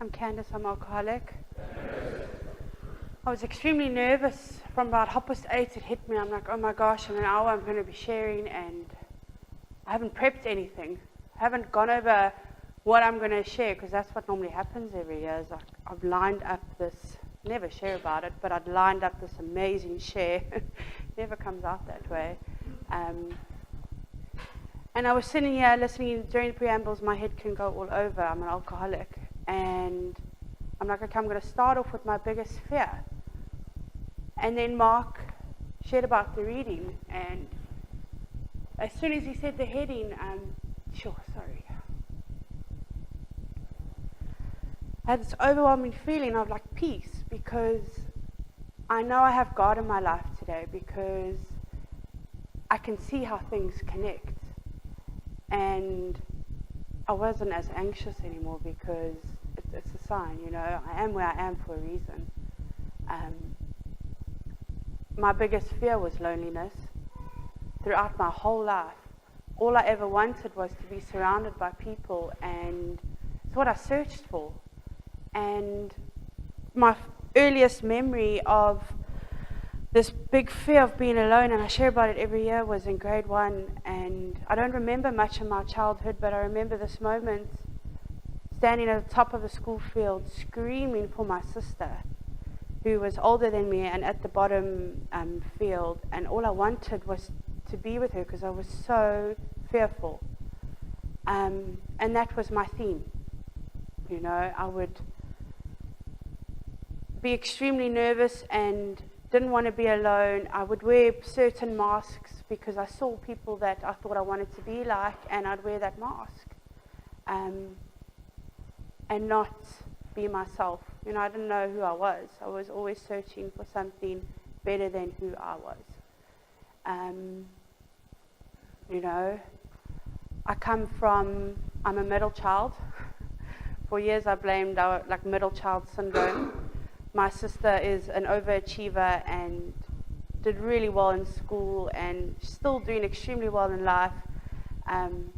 I'm Candice, I'm alcoholic. I was extremely nervous from about 8:30. It hit me. I'm like, oh my gosh, in an hour I'm going to be sharing, and I haven't prepped anything. I haven't gone over what I'm going to share, because that's what normally happens every year. Is like I've lined up this, never share about it, but I'd lined up this amazing share. Never comes out that way. And I was sitting here listening during the preambles. My head can go all over. I'm an alcoholic. And I'm like, okay, I'm going to start off with my biggest fear. And then Mark shared about the reading. And as soon as he said the heading, I had this overwhelming feeling of like peace, because I know I have God in my life today, because I can see how things connect. And I wasn't as anxious anymore, because it's a sign, I am where I am for a reason. My biggest fear was loneliness. Throughout my whole life, all I ever wanted was to be surrounded by people, and it's what I searched for. And my earliest memory of this big fear of being alone, and I share about it every year, was in grade 1. And I don't remember much of my childhood, but I remember this moment, standing at the top of the school field, screaming for my sister, who was older than me and at the bottom field. And all I wanted was to be with her, because I was so fearful. And that was my theme. I would be extremely nervous and didn't want to be alone. I would wear certain masks because I saw people that I thought I wanted to be like, and I'd wear that mask and not be myself. I didn't know who I was. I was always searching for something better than who I was. I'm a middle child. For years I blamed middle child syndrome. My sister is an overachiever and did really well in school, and still doing extremely well in life. And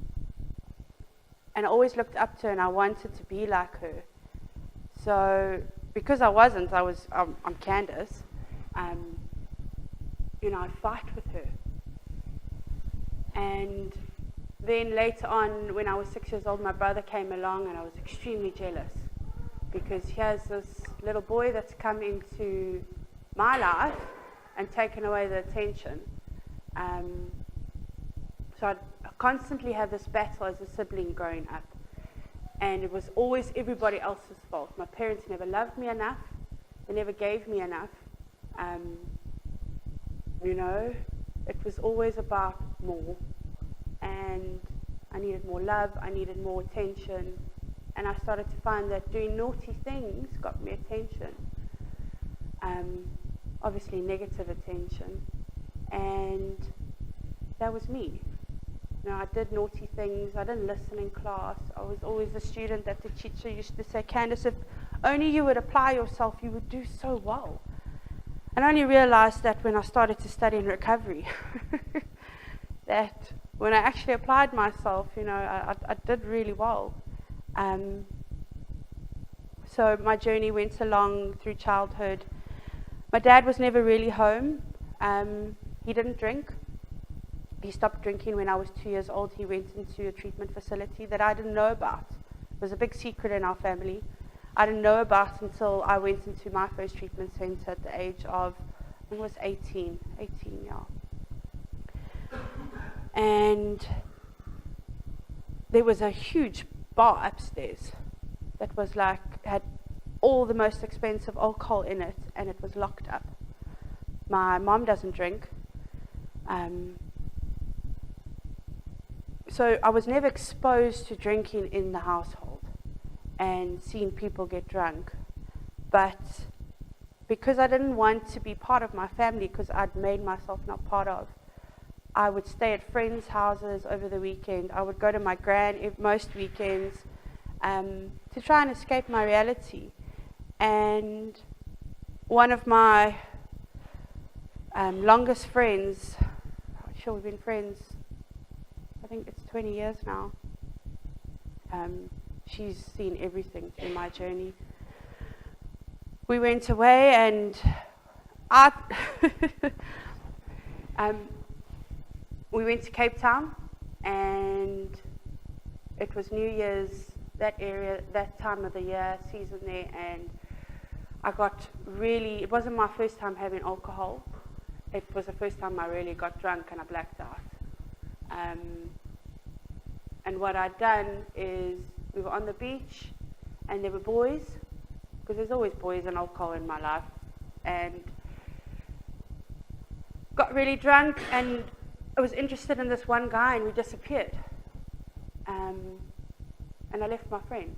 I always looked up to her, and I wanted to be like her. So because I wasn't, I'm Candice. I'd fight with her. And then later on, when I was 6 years old, my brother came along, and I was extremely jealous, because here's this little boy that's come into my life and taken away the attention. So I'd constantly have this battle as a sibling growing up. And it was always everybody else's fault. My parents never loved me enough. They never gave me enough. It was always about more. And I needed more love. I needed more attention. And I started to find that doing naughty things got me attention. Obviously negative attention. And that was me. I did naughty things. I didn't listen in class. I was always the student that the teacher used to say, Candice, if only you would apply yourself, you would do so well. And I only realized that when I started to study in recovery, that when I actually applied myself, I did really well. So my journey went along through childhood. My dad was never really home. He didn't drink. He stopped drinking when I was 2 years old. He went into a treatment facility that I didn't know about. It was a big secret in our family. I didn't know about until I went into my first treatment center at the age of, I think it was 18, yeah. And there was a huge bar upstairs that was had all the most expensive alcohol in it, and it was locked up. My mom doesn't drink. So I was never exposed to drinking in the household and seeing people get drunk. But because I didn't want to be part of my family, because I'd made myself not part of, I would stay at friends' houses over the weekend. I would go to my gran most weekends to try and escape my reality. And one of my longest friends, I'm sure we've been friends, I think it's 20 years now. she's seen everything through my journey. We went away and we went to Cape Town, and it was New Year's, that time of the year, season there, and it wasn't my first time having alcohol. It was the first time I really got drunk and I blacked out. And what I'd done is, we were on the beach and there were boys, because there's always boys and alcohol in my life, and got really drunk, and I was interested in this one guy, and we disappeared. And I left my friend,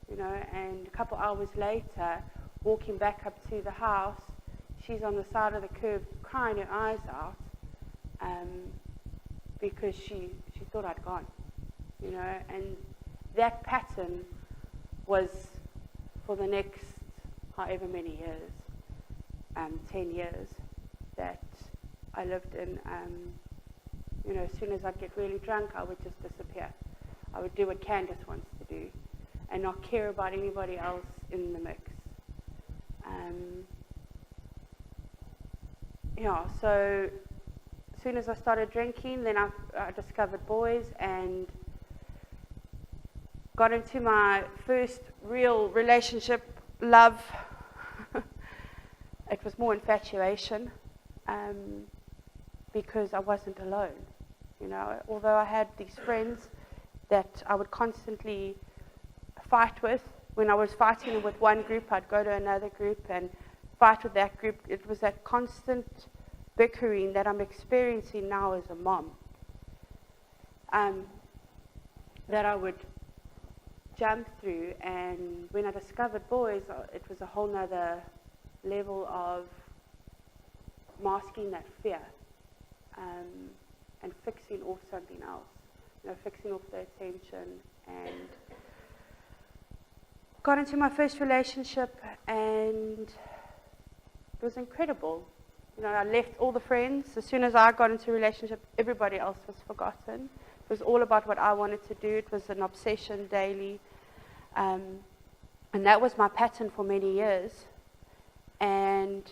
and a couple hours later, walking back up to the house, she's on the side of the curb crying her eyes out, because she thought I'd gone, and that pattern was for the next however many years, 10 years, that I lived in. As soon as I'd get really drunk, I would just disappear. I would do what Candice wants to do and not care about anybody else in the mix. So as soon as I started drinking, then I discovered boys and got into my first real relationship, love. It was more infatuation, because I wasn't alone. Although I had these friends that I would constantly fight with. When I was fighting with one group, I'd go to another group and fight with that group. It was that constant bickering that I'm experiencing now as a mom, that I would jump through. And when I discovered boys, it was a whole nother level of masking that fear, and fixing off something else, fixing off the attention. And got into my first relationship, and it was incredible. I left all the friends. As soon as I got into a relationship, everybody else was forgotten. It was all about what I wanted to do. It was an obsession daily. And that was my pattern for many years. And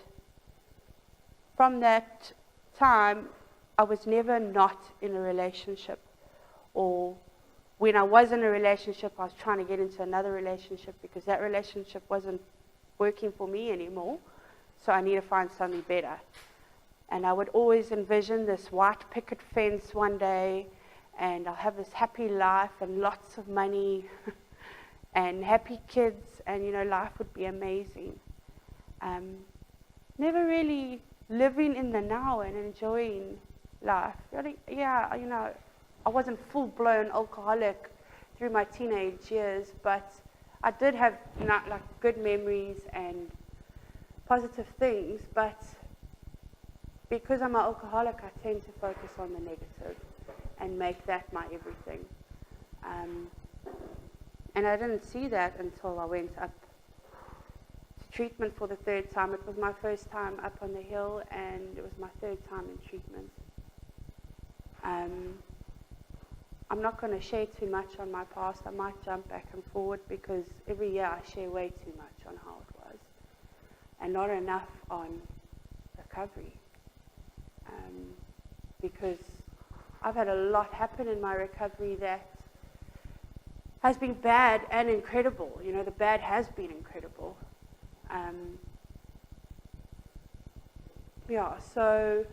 from that time, I was never not in a relationship. Or when I was in a relationship, I was trying to get into another relationship because that relationship wasn't working for me anymore. So I need to find something better. And I would always envision this white picket fence one day, and I'll have this happy life and lots of money and happy kids, and life would be amazing. Never really living in the now and enjoying life. I wasn't full-blown alcoholic through my teenage years, but I did have good memories and positive things. But because I'm an alcoholic, I tend to focus on the negative and make that my everything. And I didn't see that until I went up to treatment for the third time. It was my first time up on the hill, and it was my third time in treatment. I'm not going to share too much on my past. I might jump back and forward because every year I share way too much on how it was and not enough on recovery. Because I've had a lot happen in my recovery that has been bad and incredible. The bad has been incredible. So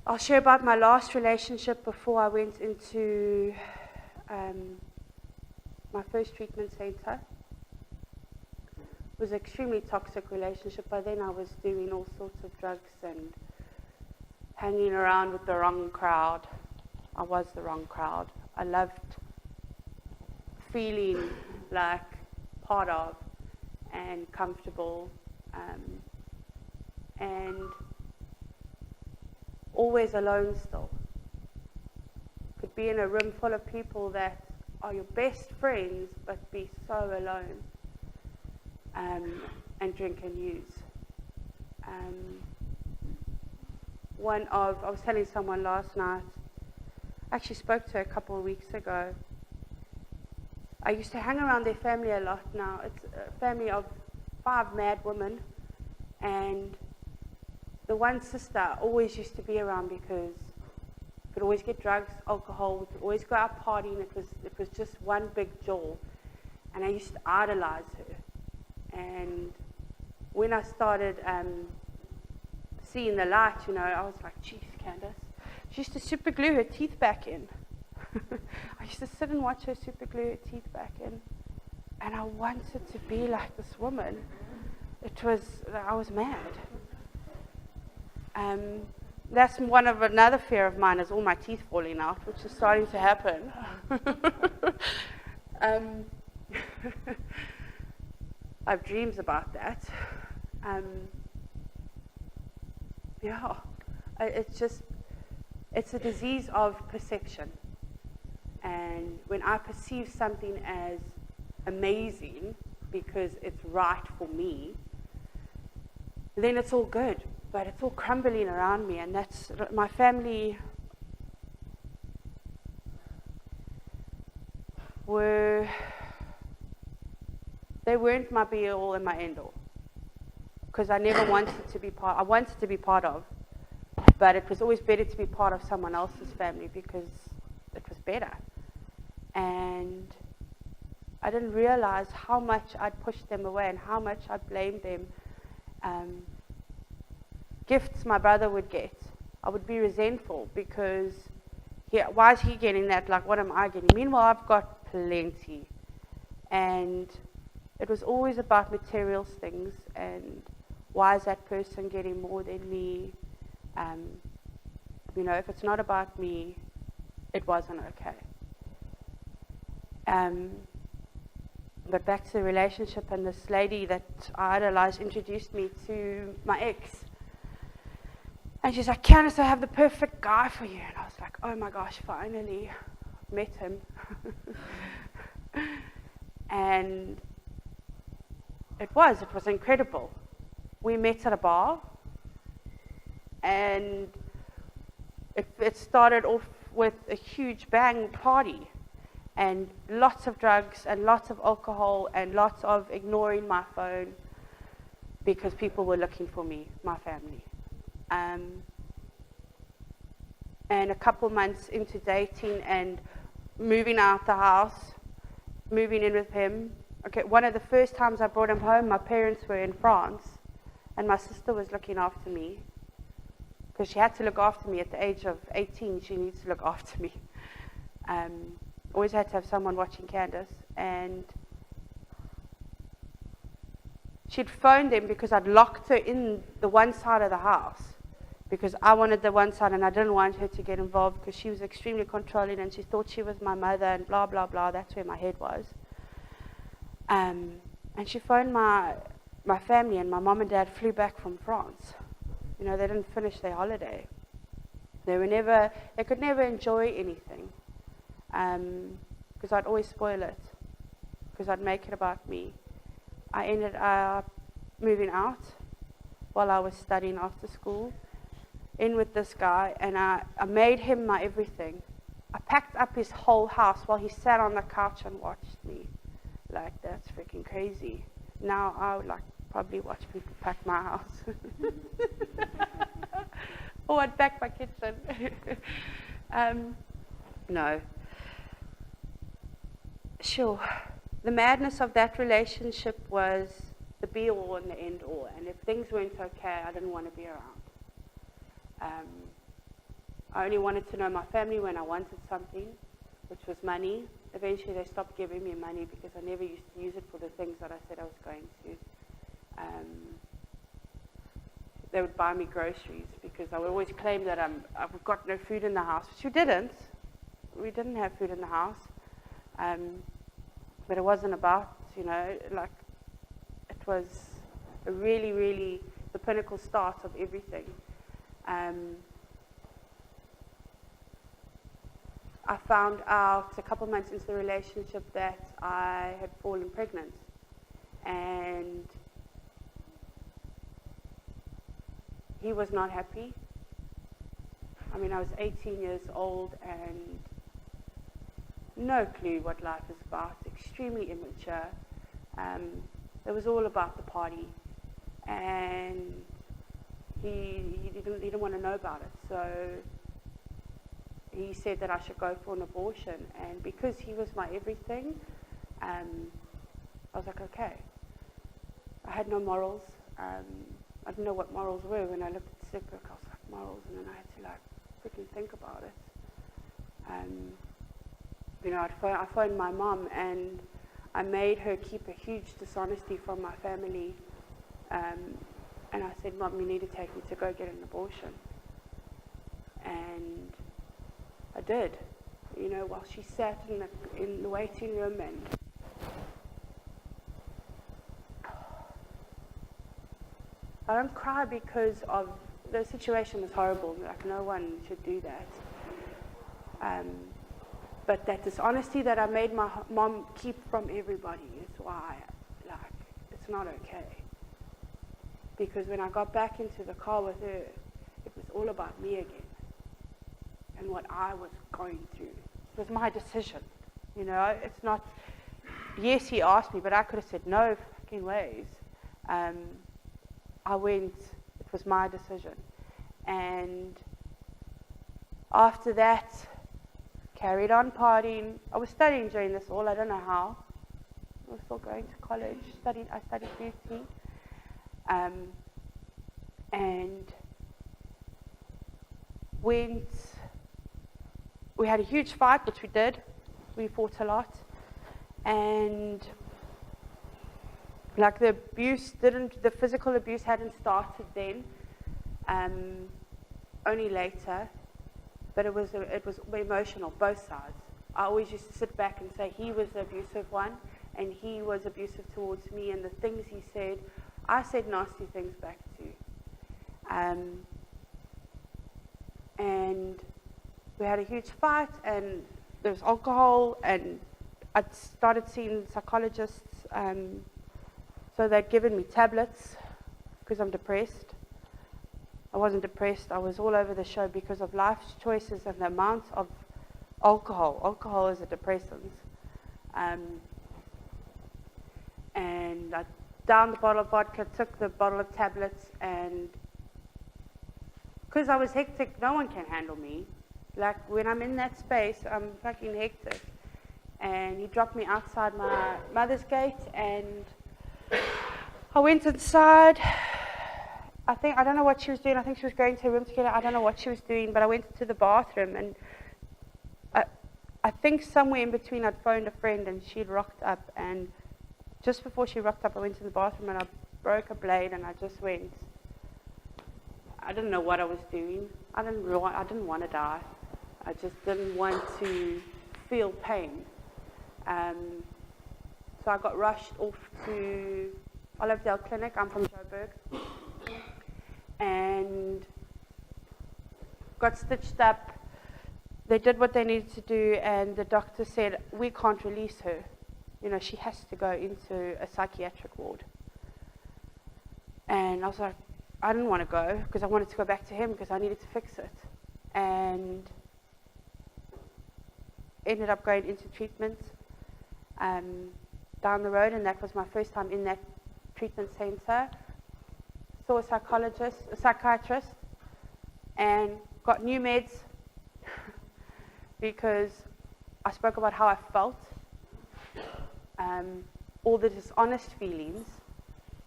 I'll share about my last relationship before I went into my first treatment center. It was an extremely toxic relationship. By then I was doing all sorts of drugs and hanging around with the wrong crowd. I was the wrong crowd. I loved feeling like part of and comfortable, and always alone still. Could be in a room full of people that are your best friends, but be so alone, and drink and use. I was telling someone last night, I actually spoke to her a couple of weeks ago, I used to hang around their family a lot now. It's a family of 5 mad women, and the one sister always used to be around because we could always get drugs, alcohol, we could always go out partying. It was just one big jewel, and I used to idolize her. And when I started seeing the light, I was like, geez, Candice. She used to super glue her teeth back in. I used to sit and watch her super glue her teeth back in, and I wanted to be like this woman. I was mad. That's another fear of mine, is all my teeth falling out, which is starting to happen. I have dreams about that. It's a disease of perception. And when I perceive something as amazing because it's right for me, then it's all good. But it's all crumbling around me, and that's my family they weren't my be-all and my end-all, because I never wanted to be part. I wanted to be part of, but it was always better to be part of someone else's family because it was better. And I didn't realize how much I'd pushed them away and how much I blamed them. Gifts my brother would get, I would be resentful because why is he getting that? Like, what am I getting? Meanwhile, I've got plenty. And it was always about material things, and why is that person getting more than me? If it's not about me, it wasn't okay. But back to the relationship, and this lady that I idolized introduced me to my ex. And she's like, Candice, I have the perfect guy for you. And I was like, oh my gosh, finally, I've met him. And it was incredible. We met at a bar, and it started off with a huge bang party, and lots of drugs, and lots of alcohol, and lots of ignoring my phone because people were looking for me, my family. And a couple months into dating and moving out the house, moving in with him. Okay, one of the first times I brought him home, my parents were in France, and my sister was looking after me, because she had to look after me at the age of 18. She needs to look after me. Always had to have someone watching Candice, and she'd phoned them because I'd locked her in the one side of the house, because I wanted the one side and I didn't want her to get involved because she was extremely controlling and she thought she was my mother and blah, blah, blah. That's where my head was. And she phoned my family, and my mom and dad flew back from France. They didn't finish their holiday. They could never enjoy anything, because I'd always spoil it, because I'd make it about me. I ended up moving out while I was studying after school, in with this guy, and I made him my everything. I packed up his whole house while he sat on the couch and watched me. Like, that's freaking crazy. Now I would probably watch people pack my house. Or I'd pack my kitchen. No. Sure. The madness of that relationship was the be-all and the end-all. And if things weren't okay, I didn't want to be around. I only wanted to know my family when I wanted something, which was money. Eventually they stopped giving me money because I never used to use it for the things that I said I was going to. They would buy me groceries because I would always claim that I've got no food in the house, which we didn't. We didn't have food in the house. But it wasn't about, it was a really, really the pinnacle start of everything. I found out a couple months into the relationship that I had fallen pregnant, and he was not happy. I was 18 years old, and no clue what life is about, extremely immature. It was all about the party, and he didn't want to know about it. So he said that I should go for an abortion, and because he was my everything, I was like, okay. I had no morals. I didn't know what morals were. When I looked at the sick book, I was like, morals, and then I had to freaking think about it. I phoned my mom, and I made her keep a huge dishonesty from my family. And I said, Mom, you need to take me to go get an abortion. And I did, while she sat in the waiting room. And I don't cry because of the situation is horrible. No one should do that. But that dishonesty that I made my mom keep from everybody is why, it's not okay. Because when I got back into the car with her, it was all about me again and what I was going through. It was my decision. It's not, yes, he asked me, but I could have said no fucking ways. I went, it was my decision. And after that, carried on partying. I was studying during this all, I don't know how. I was still going to college, I studied beauty. And we had a huge fight, which we did. We fought a lot. And the physical abuse hadn't started then, only later, but it was emotional, both sides. I always used to sit back and say he was the abusive one, and he was abusive towards me, and the things he said, I said nasty things back too. And we had a huge fight, and there was alcohol, and I started seeing psychologists. So they'd given me tablets because I'm depressed. I wasn't depressed. I was all over the show because of life's choices and the amount of alcohol. Alcohol is a depressant. And I downed the bottle of vodka, took the bottle of tablets, and because I was hectic, no one can handle me. When I'm in that space, I'm fucking hectic. And he dropped me outside my mother's gate, and I went inside. I don't know what she was doing. I think she was going to her room to get it. I don't know what she was doing, but I went to the bathroom, and I think somewhere in between I'd phoned a friend, and she'd rocked up, and just before she rocked up, I went to the bathroom, and I broke a blade, and I just went. I didn't know what I was doing. I didn't want to die. I just didn't want to feel pain. So I got rushed off to Olivedale Clinic. I'm from Joburg. And got stitched up. They did what they needed to do, and the doctor said, we can't release her. She has to go into a psychiatric ward. And I was like, I didn't want to go because I wanted to go back to him because I needed to fix it. And ended up going into treatment down the road, and that was my first time in that treatment center. Saw a psychiatrist, and got new meds because I spoke about how I felt, all the dishonest feelings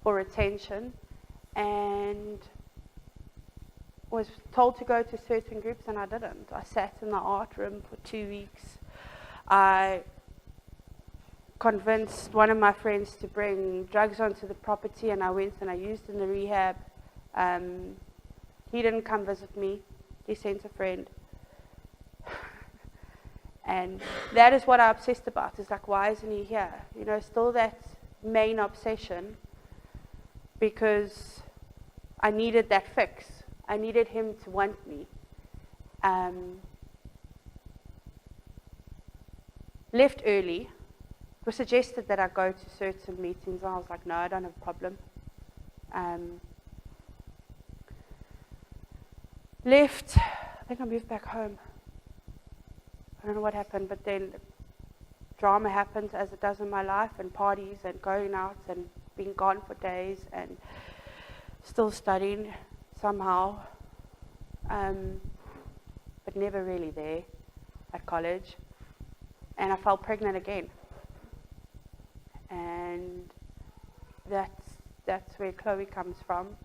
for attention, and was told to go to certain groups, and I didn't. I sat in the art room for 2 weeks. I convinced one of my friends to bring drugs onto the property, and I went and I used in the rehab. He didn't come visit me. He sent a friend. And that is what I obsessed about. It's why isn't he here? Still that main obsession, because I needed that fix. I needed him to want me. Left early. It was suggested that I go to certain meetings, and I was like, no, I don't have a problem. Left. I think I moved back home. I don't know what happened, but then drama happens as it does in my life, and parties and going out and being gone for days and still studying somehow, but never really there at college. And I fell pregnant again. And that's where Chloe comes from.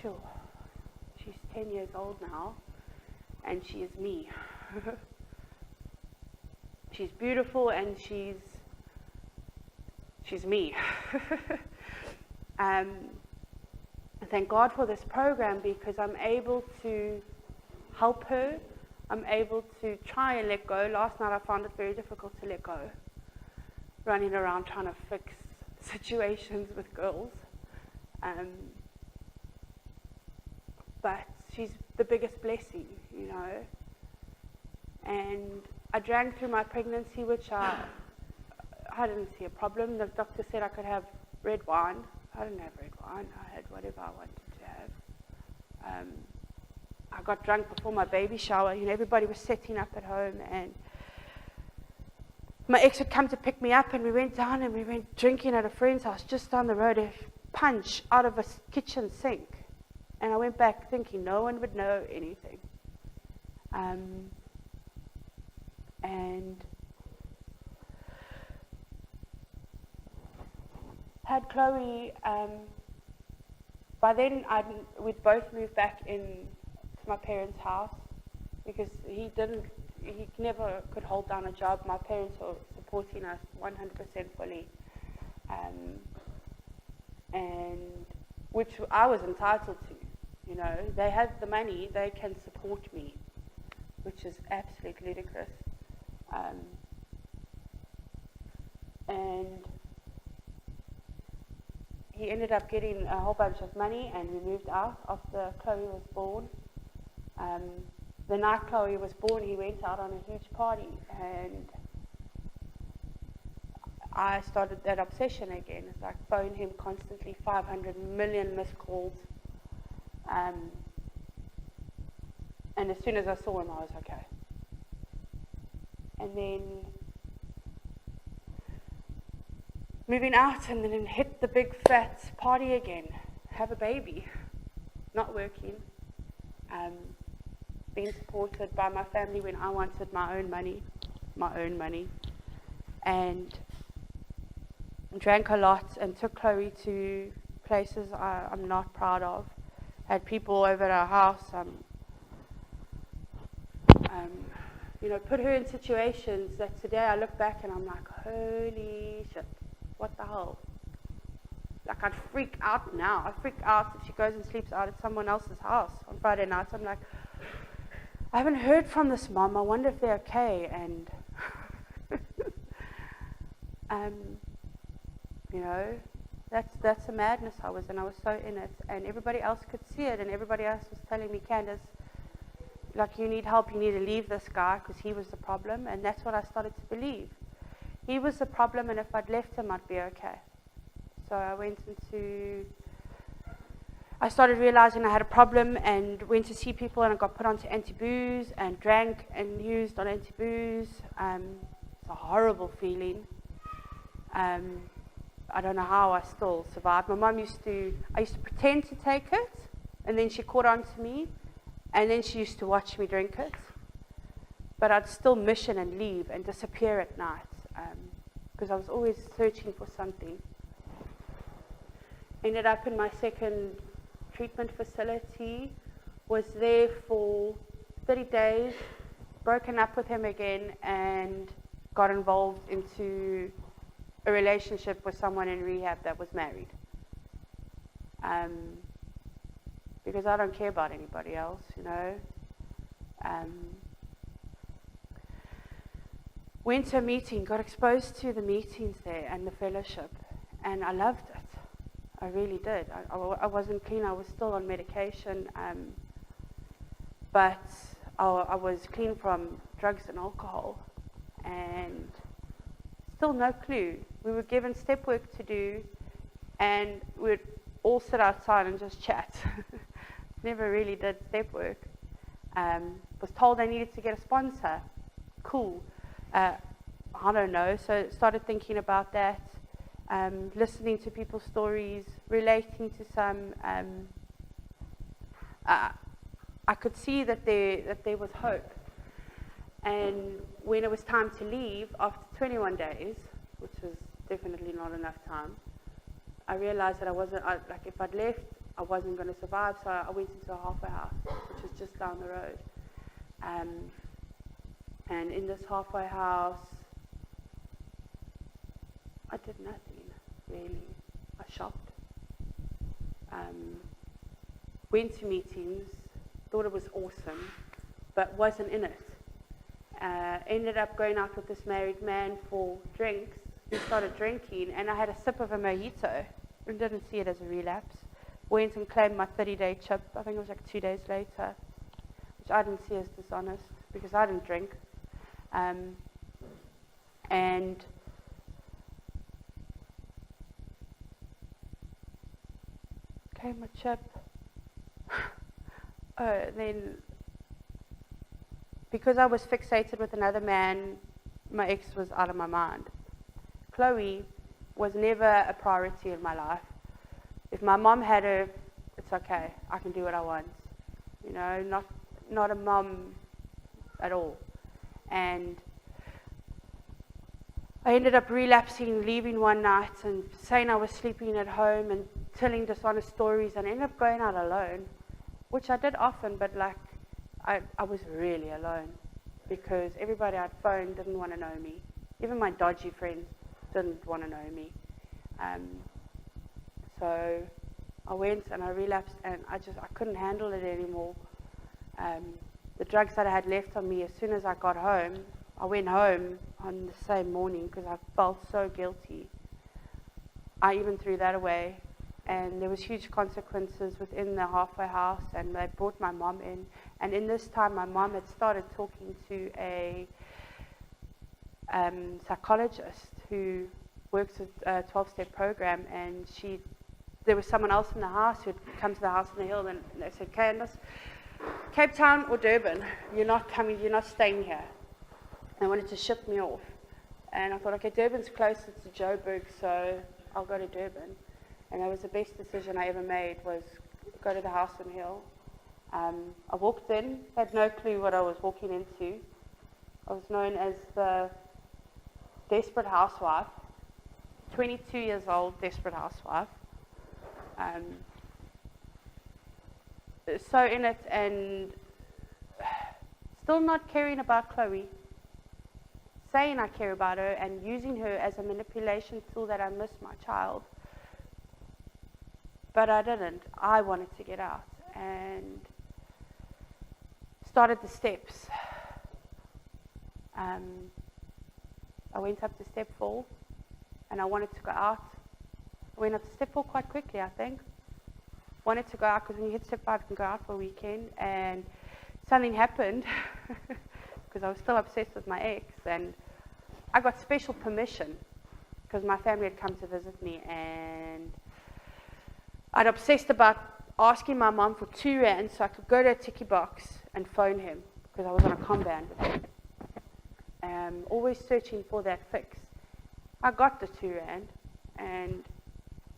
Sure. She's 10 years old now, and she is me. She's beautiful, and she's me. Thank God for this program, because I'm able to help her. I'm able to try and let go. Last night I found it very difficult to let go. Running around trying to fix situations with girls. But she's the biggest blessing, you know. And I drank through my pregnancy, which I didn't see a problem. The doctor said I could have red wine. I didn't have red wine. I had whatever I wanted to have. I got drunk before my baby shower. You know, everybody was setting up at home, and my ex had come to pick me up, and we went down and we went drinking at a friend's house just down the road, a punch out of a kitchen sink. And I went back thinking no one would know anything. And had Chloe, by then we'd both moved back in to my parents' house, because he never could hold down a job. My parents were supporting us 100% fully, and which I was entitled to. You know, they had the money, they can support me, which is absolutely ludicrous. And he ended up getting a whole bunch of money, and we moved out after Chloe was born. The night Chloe was born, he went out on a huge party, and I started that obsession again. It's like phone him constantly, 500 million missed calls. And as soon as I saw him, I was okay. And then moving out, and then hit the big fat party again, have a baby, not working, being supported by my family when I wanted my own money, and drank a lot and took Chloe to places I'm not proud of. Had people over at our house, you know, put her in situations that today I look back and I'm like, holy shit, what the hell? Like, I'd freak out now. I freak out if she goes and sleeps out at someone else's house on Friday nights. I'm like, I haven't heard from this mom. I wonder if they're okay. And, you know, that's the madness I was in. I was so in it. And everybody else could see it. And everybody else was telling me, Candice, like, you need help. You need to leave this guy because he was the problem. And that's what I started to believe. He was the problem, and if I'd left him, I'd be okay. So I started realizing I had a problem and went to see people, and I got put onto anti-booze and drank and used on anti-booze. It's a horrible feeling. I don't know how I still survived. My mum I used to pretend to take it, and then she caught on to me, and then she used to watch me drink it. But I'd still mission and leave and disappear at night, because I was always searching for something. Ended up in my second treatment facility, was there for 30 days, broken up with him again, and got involved into a relationship with someone in rehab that was married. Because I don't care about anybody else, you know. Went to a meeting, got exposed to the meetings there and the fellowship, and I loved it. I really did. I wasn't clean. I was still on medication, but I was clean from drugs and alcohol, and still no clue. We were given step work to do, and we'd all sit outside and just chat. Never really did step work. Was told I needed to get a sponsor. cool. I don't know. So started thinking about that, listening to people's stories, relating to some. I could see that there was hope. And when it was time to leave, after 21 days, which was definitely not enough time, I realized that if I'd left, I wasn't going to survive. So I went into a halfway house, which was just down the road. And in this halfway house, I did nothing, really. I shopped, went to meetings, thought it was awesome, but wasn't in it. Ended up going out with this married man for drinks. We started drinking, and I had a sip of a mojito and didn't see it as a relapse. Went and claimed my 30-day chip. I think it was like 2 days later, which I didn't see as dishonest because I didn't drink. And claimed my chip. Then, because I was fixated with another man, my ex was out of my mind. Chloe was never a priority in my life. If my mom had her, it's okay. I can do what I want. You know, not a mom at all. And I ended up relapsing, leaving one night and saying I was sleeping at home and telling dishonest stories, and I ended up going out alone, which I did often, but like I was really alone because everybody I'd phoned didn't want to know me. Even my dodgy friends didn't want to know me. So I went and I relapsed, and I couldn't handle it anymore. The drugs that I had left on me, as soon as I got home, I went home on the same morning because I felt so guilty. I even threw that away. And there was huge consequences within the halfway house, and they brought my mom in. And in this time, my mom had started talking to a psychologist who works with a 12-step program, and there was someone else in the house who had come to the house on the hill, and they said, Candice, Cape Town or Durban, you're not coming, you're not staying here. And they wanted to ship me off. And I thought, okay, Durban's closer to Joburg, so I'll go to Durban. And that was the best decision I ever made, was go to the house on the hill. I walked in, had no clue what I was walking into. I was known as the desperate housewife, 22 years old, desperate housewife. So in it, and still not caring about Chloe, saying I care about her and using her as a manipulation tool that I missed my child. But I didn't. I wanted to get out and started the steps. I went up to step 4 and I wanted to go out. I went up to step 4 quite quickly, I think. Wanted to go out because when you hit step 5, you can go out for a weekend. And something happened because I was still obsessed with my ex. And I got special permission because my family had come to visit me, and I'd obsessed about asking my mom for 2 rand so I could go to a ticky box and phone him because I was on a comm band with him. Always searching for that fix. I got the 2 rand, and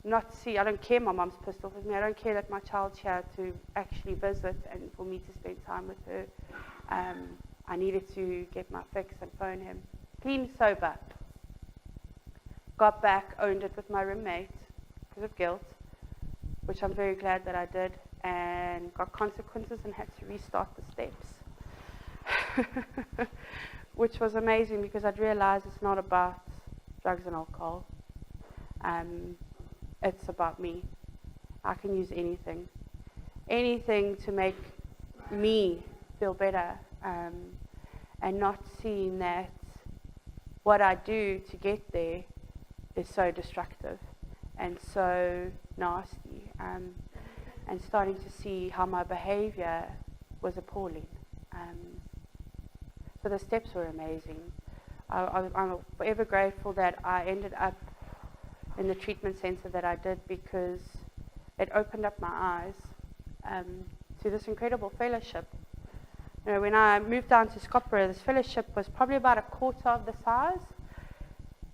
I don't care my mom's pissed off with me. I don't care that my child's here to actually visit and for me to spend time with her. I needed to get my fix and phone him. Clean, sober. Got back, owned it with my roommate because of guilt, which I'm very glad that I did, and got consequences and had to restart the steps. Which was amazing because I'd realized it's not about drugs and alcohol. It's about me. I can use anything to make me feel better, and not seeing that what I do to get there is so destructive and so nasty, and starting to see how my behavior was appalling. So the steps were amazing. I'm forever grateful that I ended up in the treatment center that I did, because it opened up my eyes to this incredible fellowship You know, when I moved down to Scotland, this fellowship was probably about a quarter of the size.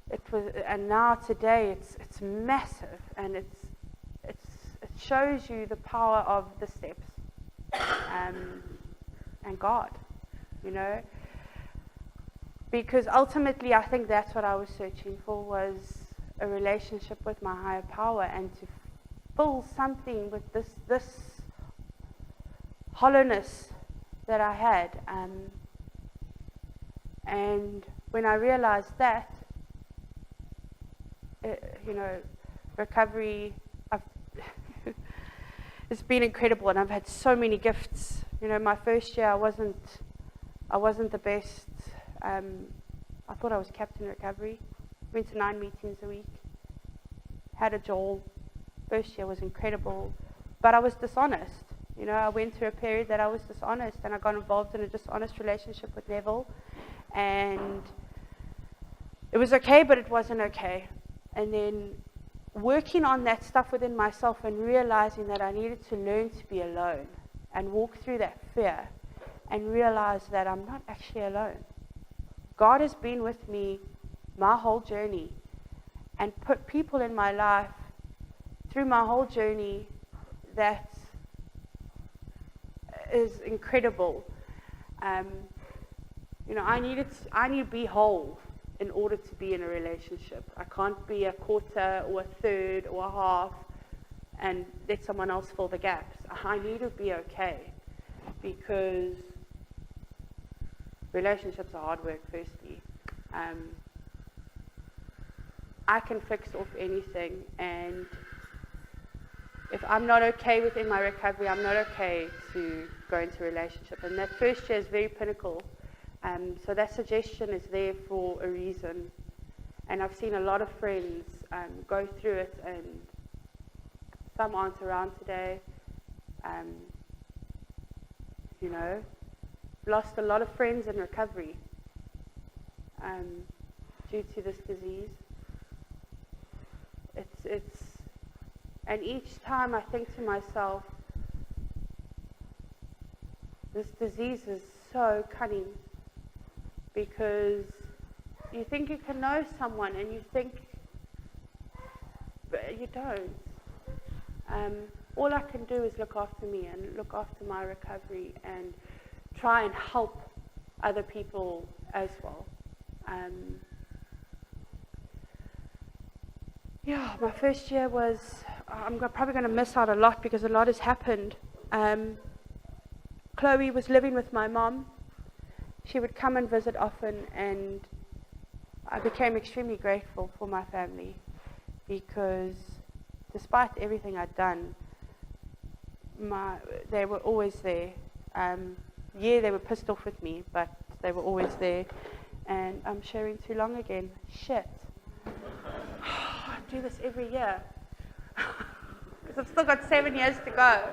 It was, and now today it's massive, and it shows you the power of the steps, and God, you know. Because ultimately, I think that's what I was searching for, was a relationship with my higher power, and to fill something with this hollowness that I had. And when I realized that, you know, recovery, it's been incredible, and I've had so many gifts. You know, my first year I wasn't the best. I thought I was captain recovery. Went to 9 meetings a week. Had a joel. First year was incredible, but I was dishonest. You know, I went through a period that I was dishonest, and I got involved in a dishonest relationship with Neville, and it was okay, but it wasn't okay. And then working on that stuff within myself and realizing that I needed to learn to be alone and walk through that fear and realize that I'm not actually alone. God has been with me my whole journey and put people in my life through my whole journey that is incredible. You know, I need to be whole in order to be in a relationship. I can't be a quarter or a third or a half and let someone else fill the gaps. I need to be okay, because relationships are hard work, firstly. I can fix off anything, and if I'm not okay within my recovery, I'm not okay to go into a relationship. And that first year is very pinnacle. So that suggestion is there for a reason. And I've seen a lot of friends go through it, and some aren't around today. You know, lost a lot of friends in recovery due to this disease. And each time I think to myself, this disease is so cunning, because you think you can know someone, and you think, but you don't. All I can do is look after me and look after my recovery and try and help other people as well. Yeah, my first year was, I'm probably going to miss out a lot because a lot has happened. Chloe was living with my mom. She would come and visit often, and I became extremely grateful for my family, because despite everything I'd done, they were always there. Yeah, they were pissed off with me, but they were always there. And I'm sharing too long again. Shit. I do this every year, because I've still got 7 years to go.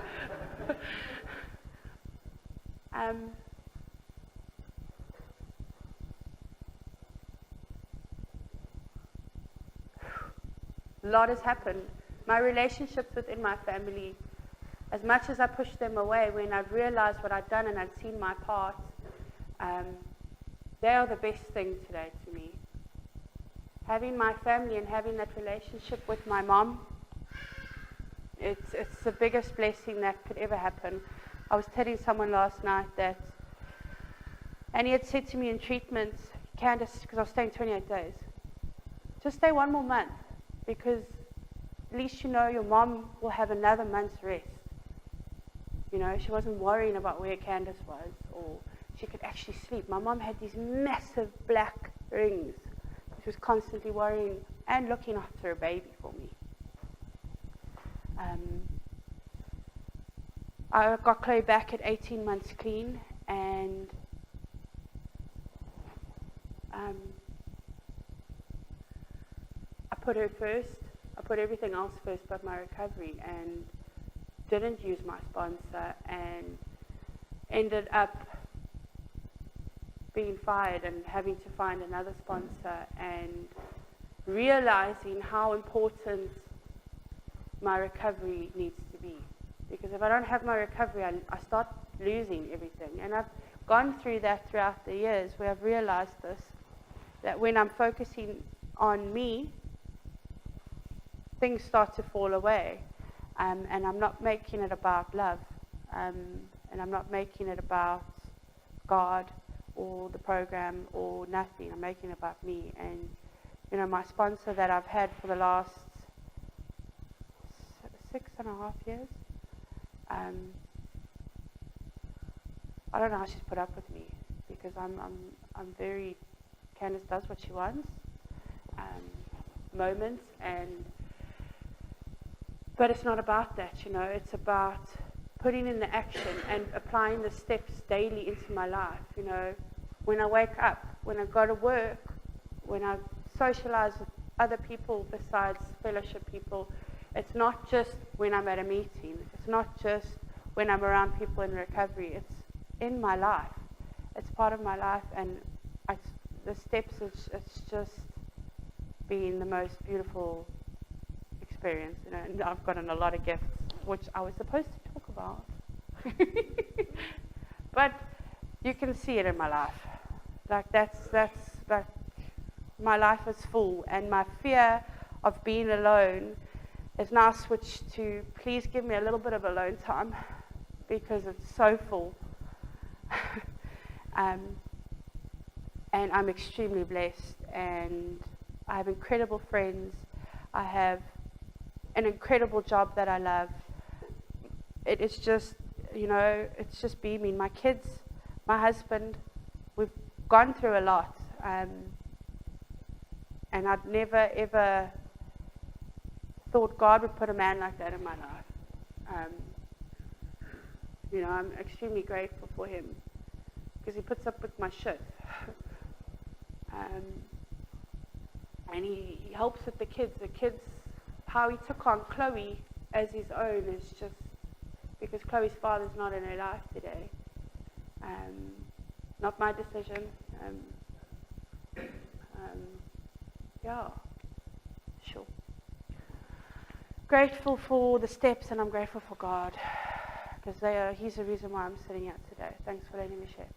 A lot has happened. My relationships within my family, as much as I pushed them away, when I've realized what I'd done and I'd seen my part, they are the best thing today to me. Having my family and having that relationship with my mom, it's the biggest blessing that could ever happen. I was telling someone last night that, and he had said to me in treatment, Candice, because I was staying 28 days, just stay 1 more month, because at least you know your mom will have another month's rest. You know, she wasn't worrying about where Candice was, or she could actually sleep. My mom had these massive black rings. She was constantly worrying and looking after a baby for me. I got Chloe back at 18 months clean, and I put her first. I put everything else first but my recovery, and didn't use my sponsor, and ended up being fired and having to find another sponsor, and realizing how important my recovery needs to be. Because if I don't have my recovery, I start losing everything. And gone through that throughout the years, where I've realized this, that when I'm focusing on me, things start to fall away. And I'm not making it about love. And I'm not making it about God or the program or nothing. I'm making it about me. And, my sponsor that I've had for the last 6.5 years, I don't know how she's put up with me, because I'm very, Candice does what she wants, moments, but it's not about that, it's about putting in the action and applying the steps daily into my life, when I wake up, when I go to work, when I socialize with other people besides fellowship people. It's not just when I'm at a meeting. It's not just when I'm around people in recovery. It's in my life. It's part of my life, and the steps, it's just been the most beautiful experience, and I've gotten a lot of gifts, which I was supposed to talk about. But you can see it in my life. Like that's like my life is full, and my fear of being alone is now switched to, please give me a little bit of alone time, because it's so full. And I'm extremely blessed, and I have incredible friends. I have an incredible job that I love. It is just, it's just beaming. My kids, my husband, we've gone through a lot, and I'd never ever thought God would put a man like that in my life. I'm extremely grateful for him, because he puts up with my shit. And he helps with the kids. How he took on Chloe as his own is just because Chloe's father's not in her life today. Not my decision. Yeah, sure. Grateful for the steps, and I'm grateful for God, because he's the reason why I'm sitting here today. Thanks for letting me share.